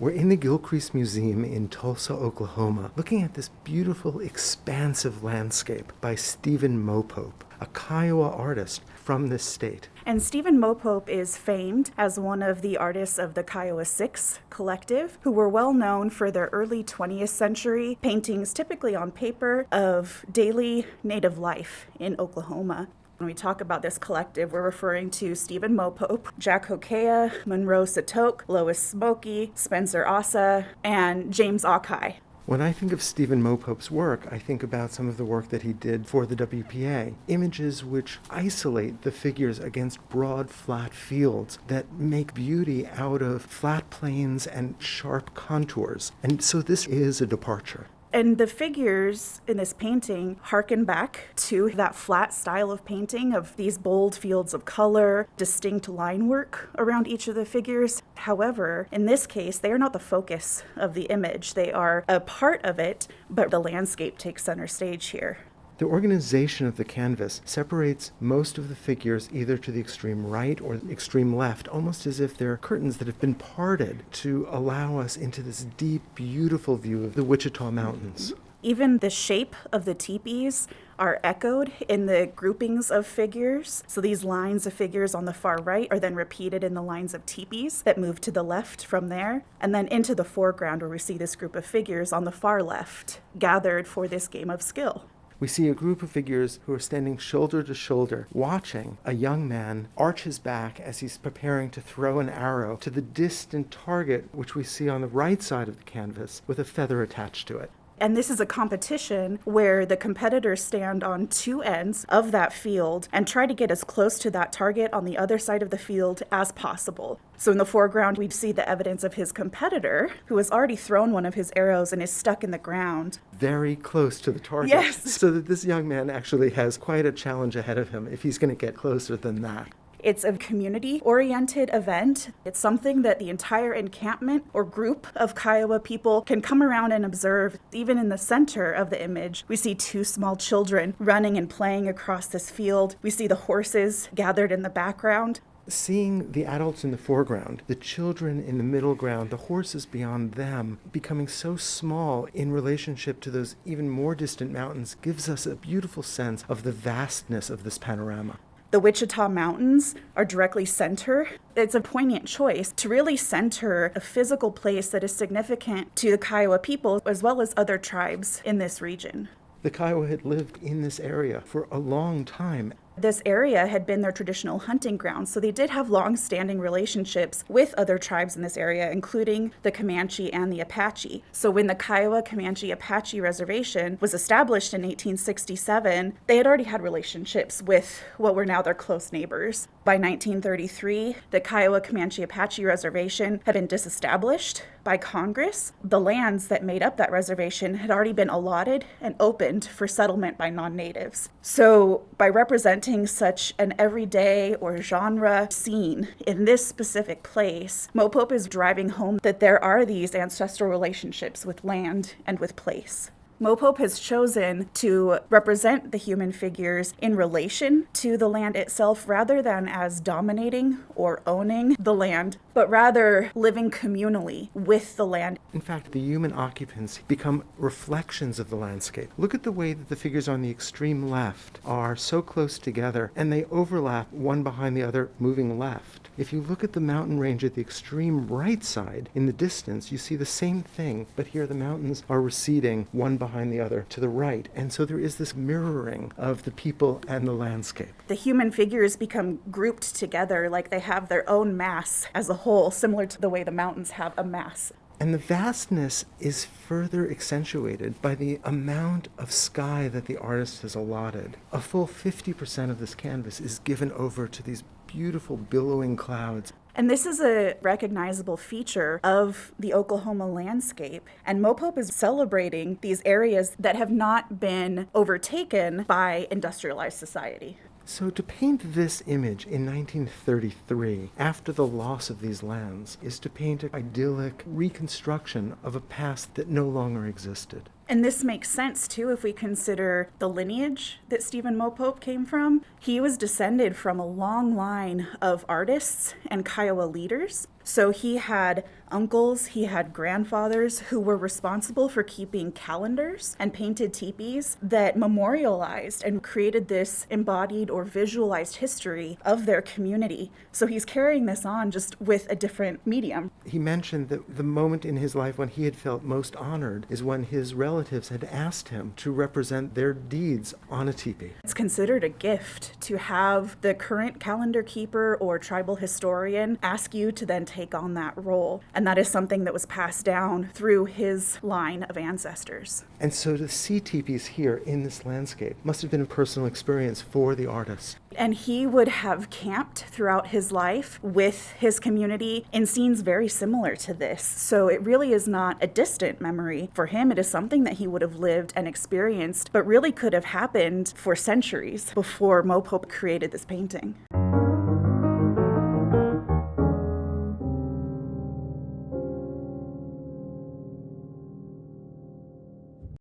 We're in the Gilcrease Museum in Tulsa, Oklahoma, looking at this beautiful, expansive landscape by Stephen Mopope, a Kiowa artist from this state. And Stephen Mopope is famed as one of the artists of the Kiowa Six collective, who were well known for their early 20th century paintings, typically on paper, of daily native life in Oklahoma. When we talk about this collective, we're referring to Stephen Mopope, Jack Hokea, Monroe Satoke, Lois Smokey, Spencer Asa, and James Okai. When I think of Stephen Mopope's work, I think about some of the work that he did for the WPA, images which isolate the figures against broad, flat fields that make beauty out of flat plains and sharp contours. And so this is a departure. And the figures in this painting harken back to that flat style of painting of these bold fields of color, distinct line work around each of the figures. However, in this case, they are not the focus of the image. They are a part of it, but the landscape takes center stage here. The organization of the canvas separates most of the figures either to the extreme right or the extreme left, almost as if they're curtains that have been parted to allow us into this deep, beautiful view of the Wichita Mountains. Even the shape of the teepees are echoed in the groupings of figures. So these lines of figures on the far right are then repeated in the lines of teepees that move to the left from there, and then into the foreground where we see this group of figures on the far left gathered for this game of skill. We see a group of figures who are standing shoulder to shoulder, watching a young man arch his back as he's preparing to throw an arrow to the distant target, which we see on the right side of the canvas with a feather attached to it. And this is a competition where the competitors stand on two ends of that field and try to get as close to that target on the other side of the field as possible. So in the foreground, we see the evidence of his competitor, who has already thrown one of his arrows and is stuck in the ground. Very close to the target. Yes. So that this young man actually has quite a challenge ahead of him if he's going to get closer than that. It's a community-oriented event. It's something that the entire encampment or group of Kiowa people can come around and observe. Even in the center of the image, we see two small children running and playing across this field. We see the horses gathered in the background. Seeing the adults in the foreground, the children in the middle ground, the horses beyond them, becoming so small in relationship to those even more distant mountains gives us a beautiful sense of the vastness of this panorama. The Wichita Mountains are directly center. It's a poignant choice to really center a physical place that is significant to the Kiowa people as well as other tribes in this region. The Kiowa had lived in this area for a long time. This area had been their traditional hunting ground, so they did have long-standing relationships with other tribes in this area, including the Comanche and the Apache. So when the Kiowa Comanche Apache Reservation was established in 1867, they had already had relationships with what were now their close neighbors. By 1933, the Kiowa Comanche Apache Reservation had been disestablished by Congress. The lands that made up that reservation had already been allotted and opened for settlement by non-natives. So by representing such an everyday or genre scene in this specific place, Mopope is driving home that there are these ancestral relationships with land and with place. Mopope has chosen to represent the human figures in relation to the land itself rather than as dominating or owning the land, but rather living communally with the land. In fact, the human occupants become reflections of the landscape. Look at the way that the figures on the extreme left are so close together and they overlap one behind the other moving left. If you look at the mountain range at the extreme right side in the distance, you see the same thing, but here the mountains are receding one behind the other to the right. And so there is this mirroring of the people and the landscape. The human figures become grouped together like they have their own mass as a whole, similar to the way the mountains have a mass. And the vastness is further accentuated by the amount of sky that the artist has allotted. A full 50% of this canvas is given over to these beautiful billowing clouds. And this is a recognizable feature of the Oklahoma landscape. And Mopope is celebrating these areas that have not been overtaken by industrialized society. So to paint this image in 1933, after the loss of these lands, is to paint an idyllic reconstruction of a past that no longer existed. And this makes sense, too, if we consider the lineage that Stephen Mopope came from. He was descended from a long line of artists and Kiowa leaders. So he had uncles, he had grandfathers who were responsible for keeping calendars and painted teepees that memorialized and created this embodied or visualized history of their community. So he's carrying this on just with a different medium. He mentioned that the moment in his life when he had felt most honored is when his relatives had asked him to represent their deeds on a teepee. It's considered a gift to have the current calendar keeper or tribal historian ask you to then take on that role. And that is something that was passed down through his line of ancestors. And so to see teepees here in this landscape must have been a personal experience for the artist. And he would have camped throughout his life with his community in scenes very similar to this. So it really is not a distant memory for him. It is something that he would have lived and experienced, but really could have happened for centuries before Mopope created this painting.